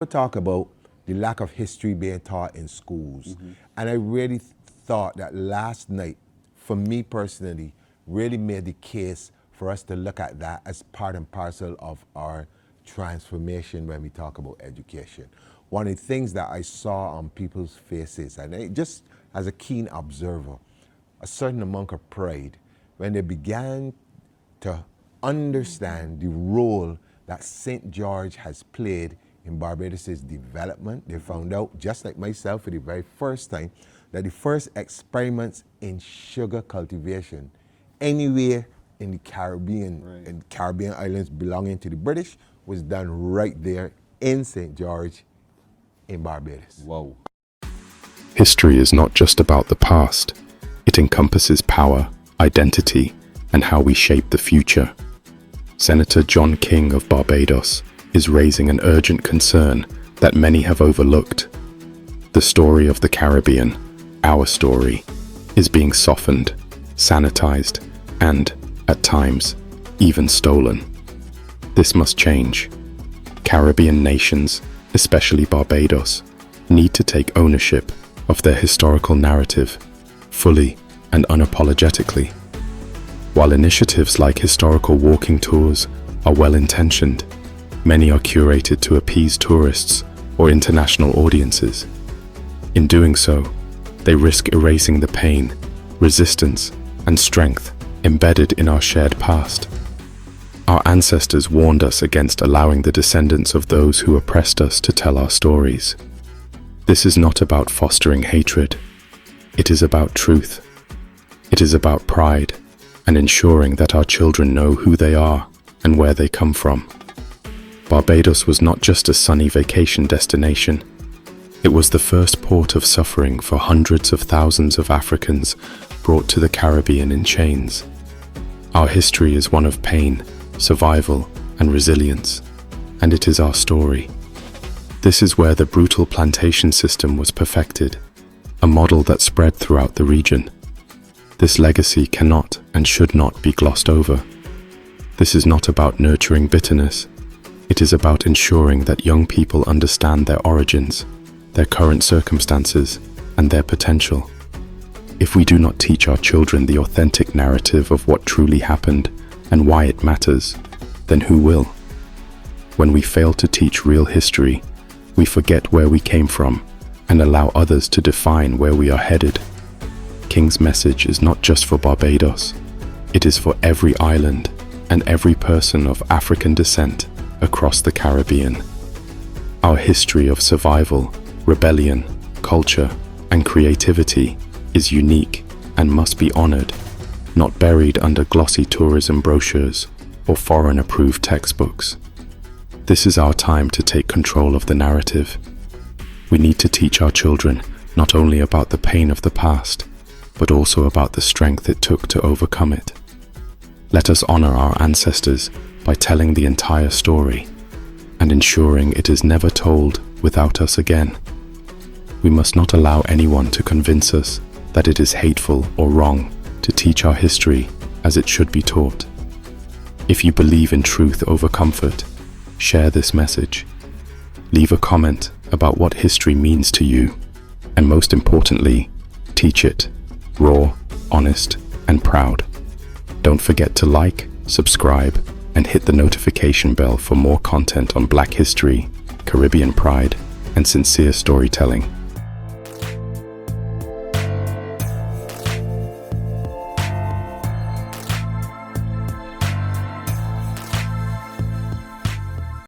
We talk about the lack of history being taught in schools. And I really thought that last night, for me personally, really made the case for us to look at that as part and parcel of our transformation when we talk about education. One of the things that I saw on people's faces, and just as a keen observer, a certain amount of pride when they began to understand the role that St. George has played in Barbados' development. They found out, just like myself for the very first time, that the first experiments in sugar cultivation anywhere in the Caribbean, in Caribbean islands belonging to the British, was done right there in St. George in Barbados. Whoa. History is not just about the past. It encompasses power, identity, and how we shape the future. Senator John King of Barbados is raising an urgent concern that many have overlooked. The story of the Caribbean, our story, is being softened, sanitized, and, at times, even stolen. This must change. Caribbean nations, especially Barbados, need to take ownership of their historical narrative, fully and unapologetically. While initiatives like historical walking tours are well-intentioned, many are curated to appease tourists or international audiences. In doing so, they risk erasing the pain, resistance, and strength embedded in our shared past. Our ancestors warned us against allowing the descendants of those who oppressed us to tell our stories. This is not about fostering hatred. It is about truth. It is about pride and ensuring that our children know who they are and where they come from. Barbados was not just a sunny vacation destination. It was the first port of suffering for hundreds of thousands of Africans brought to the Caribbean in chains. Our history is one of pain, survival, and resilience, and it is our story. This is where the brutal plantation system was perfected, a model that spread throughout the region. This legacy cannot and should not be glossed over. This is not about nurturing bitterness. It is about ensuring that young people understand their origins, their current circumstances, and their potential. If we do not teach our children the authentic narrative of what truly happened and why it matters, then who will? When we fail to teach real history, we forget where we came from and allow others to define where we are headed. King's message is not just for Barbados. It is for every island and every person of African descent across the Caribbean. Our history of survival, rebellion, culture, and creativity is unique and must be honored, not buried under glossy tourism brochures or foreign-approved textbooks. This is our time to take control of the narrative. We need to teach our children not only about the pain of the past, but also about the strength it took to overcome it. Let us honor our ancestors by telling the entire story and ensuring it is never told without us again. We must not allow anyone to convince us that it is hateful or wrong to teach our history as it should be taught. If you believe in truth over comfort, share this message. Leave a comment about what history means to you, and most importantly, teach it, raw, honest, and proud. Don't forget to like, subscribe, and hit the notification bell for more content on Black history, Caribbean pride, and sincere storytelling.